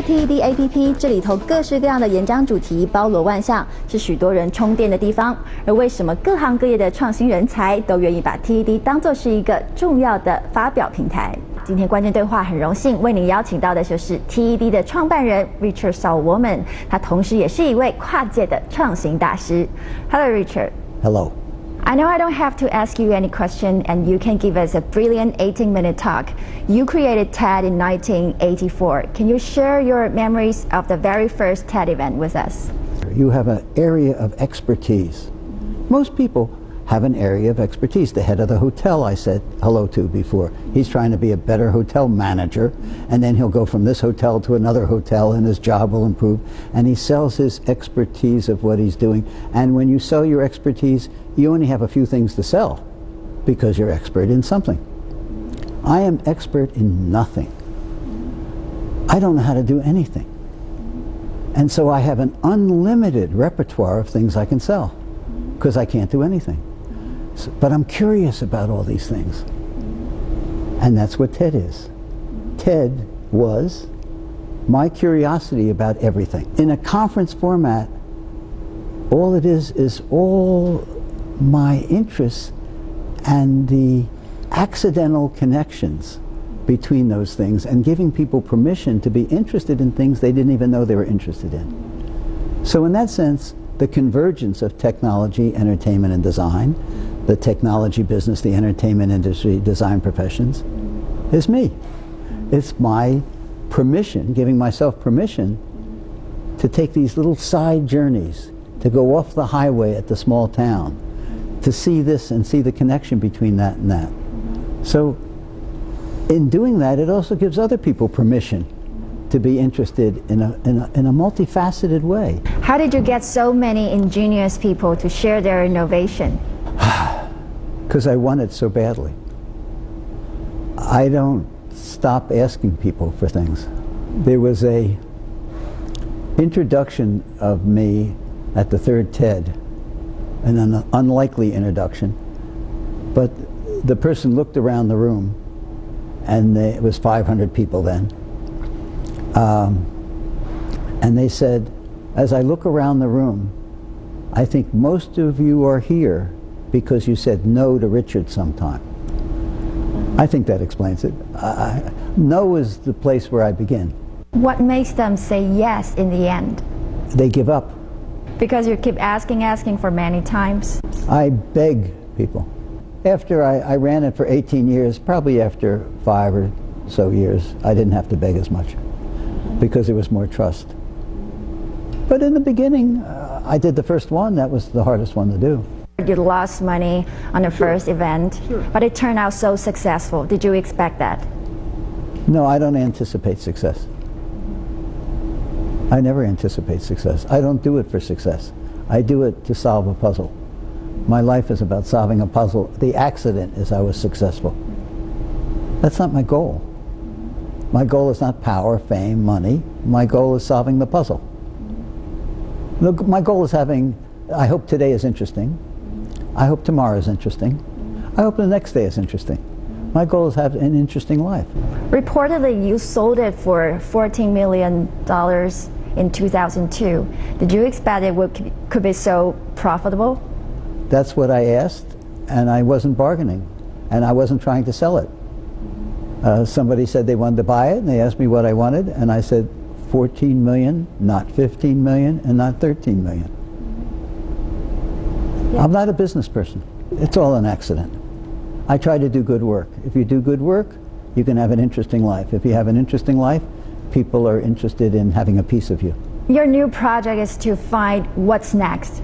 开 TED APP， 这里头各式各样的演讲主题包罗万象，是许多人充电的地方。而为什么各行各业的创新人才都愿意把 TED 当作是一个重要的发表平台？今天关键对话很荣幸为您邀请到的就是 TED 的创办人 Richard Salomon， 他同时也是一位跨界的创新大师。Hello Richard. Hello. I know I don't have to ask you any question, and you can give us a brilliant 18-minute talk. You created TED in 1984. Can you share your memories of the very first TED event with us? You have an area of expertise. Most people have an area of expertise. The head of the hotel I said hello to before. He's trying to be a better hotel manager, and then he'll go from this hotel to another hotel and his job will improve. And he sells his expertise of what he's doing. And when you sell your expertise, you only have a few things to sell because you're expert in something. I am expert in nothing. I don't know how to do anything. And so I have an unlimited repertoire of things I can sell because I can't do anything. But I'm curious about all these things. And that's what TED is. TED was my curiosity about everything. In a conference format, all it is all my interests and the accidental connections between those things and giving people permission to be interested in things they didn't even know they were interested in. So in that sense, the convergence of technology, entertainment, and design, the technology business, the entertainment industry, design professions, is me. It's my permission, giving myself permission to take these little side journeys, to go off the highway at the small town, to see this and see the connection between that and that. So in doing that, it also gives other people permission to be interested in a multifaceted way. How did you get so many ingenious people to share their innovation? Because I want it so badly. I don't stop asking people for things. There was a introduction of me at the third TED, an unlikely introduction, but the person looked around the room, and it was 500 people then, and they said, as I look around the room, I think most of you are here because you said no to Richard sometime. I think that explains it. No is the place where I begin. What makes them say yes in the end? They give up. Because you keep asking for many times? I beg people. After I ran it for 18 years, probably after 5 or so years, I didn't have to beg as much because there was more trust. But in the beginning, I did the first one. That was the hardest one to do. You lost money on the first event, but it turned out so successful. Did you expect that? No, I don't anticipate success. I never anticipate success. I don't do it for success. I do it to solve a puzzle. My life is about solving a puzzle. The accident is I was successful. That's not my goal. My goal is not power, fame, money. My goal is solving the puzzle. Look, my goal is having, I hope today is interesting. I hope tomorrow is interesting. I hope the next day is interesting. My goal is to have an interesting life. Reportedly, you sold it for $14 million in 2002. Did you expect it could be so profitable? That's what I asked, and I wasn't bargaining, and I wasn't trying to sell it. Somebody said they wanted to buy it, and they asked me what I wanted, and I said 14 million, not 15 million, and not 13 million. Yeah. I'm not a business person. It's all an accident. I try to do good work. If you do good work, you can have an interesting life. If you have an interesting life, people are interested in having a piece of you. Your new project is to find what's next.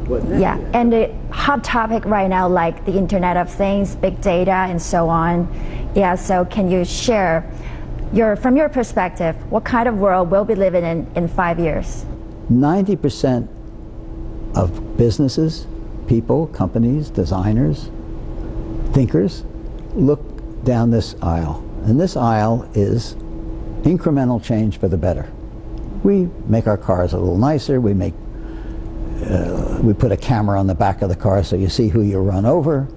What's next? Yeah, and the hot topic right now, like the Internet of Things, big data, and so on. Yeah, so can you share, from your perspective, what kind of world we'll be living in 5 years? 90% of businesses, people, companies, designers, thinkers, look down this aisle. And this aisle is incremental change for the better. We make our cars a little nicer. We put a camera on the back of the car so you see who you run over.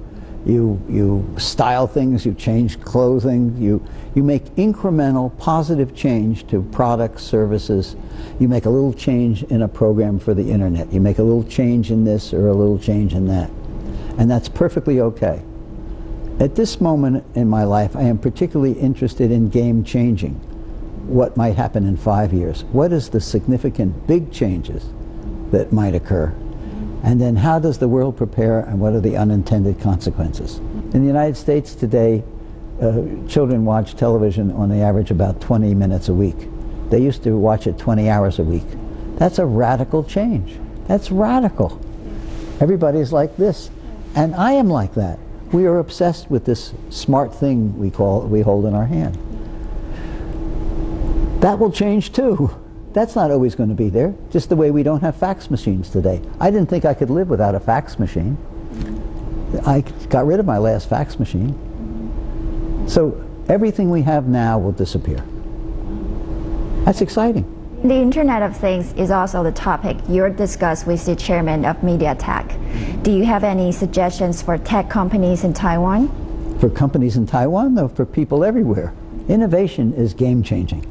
you style things, you change clothing, you make incremental positive change to products, services. You make a little change in a program for the internet. You make a little change in this or a little change in that. And that's perfectly okay. At this moment in my life, I am particularly interested in game changing. What might happen in 5 years? What is the significant big changes that might occur? And then how does the world prepare, and what are the unintended consequences? In the United States today, children watch television on the average about 20 minutes a week. They used to watch it 20 hours a week. That's a radical change. That's radical. Everybody's like this. And I am like that. We are obsessed with this smart thing we hold in our hand. That will change too. That's not always going to be there, just the way we don't have fax machines today. I didn't think I could live without a fax machine. I got rid of my last fax machine. So everything we have now will disappear. That's exciting. The Internet of Things is also the topic you discussed with the chairman of MediaTek. Do you have any suggestions for tech companies in Taiwan? For companies in Taiwan? No, for people everywhere. Innovation is game changing.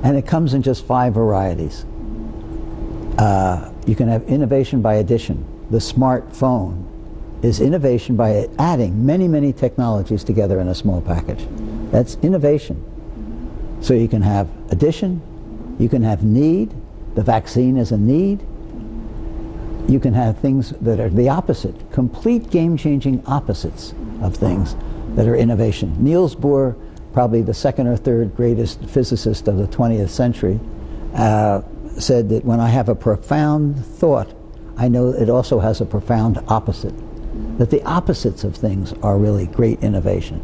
And it comes in just 5 varieties. You can have innovation by addition. The smartphone is innovation by adding many, many technologies together in a small package. That's innovation. So you can have addition, you can have need. The vaccine is a need. You can have things that are the opposite, complete game-changing opposites of things that are innovation. Niels Bohr, probably the 2nd or 3rd greatest physicist of the 20th century, said that when I have a profound thought, I know it also has a profound opposite. That the opposites of things are really great innovation.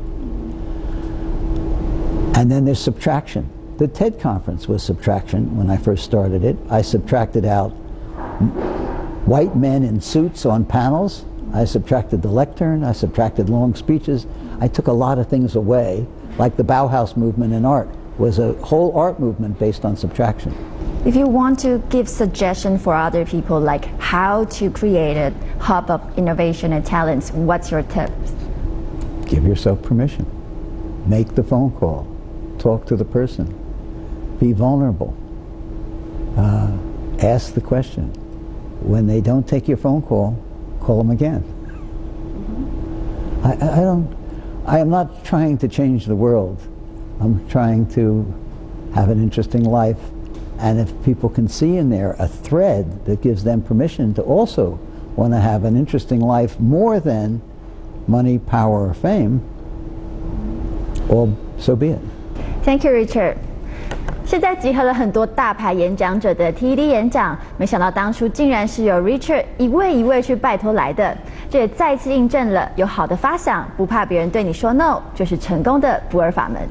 And then there's subtraction. The TED conference was subtraction when I first started it. I subtracted out white men in suits on panels. I subtracted the lectern. I subtracted long speeches. I took a lot of things away. Like the Bauhaus movement in art was a whole art movement based on subtraction. If you want to give suggestions for other people, like how to create a hub of innovation and talents, what's your tips? Give yourself permission. Make the phone call. Talk to the person. Be vulnerable. Ask the question. When they don't take your phone call them again. I am not trying to change the world. I'm trying to have an interesting life. And if people can see in there a thread that gives them permission to also want to have an interesting life more than money, power, or fame, well, so be it. Thank you, Richard. 现在集合了很多大牌演讲者的 TED 演讲，没想到当初竟然是由 Richard 一位一位去拜托来的，这也再次印证了有好的发想，不怕别人对你说 no，就是成功的不二法门。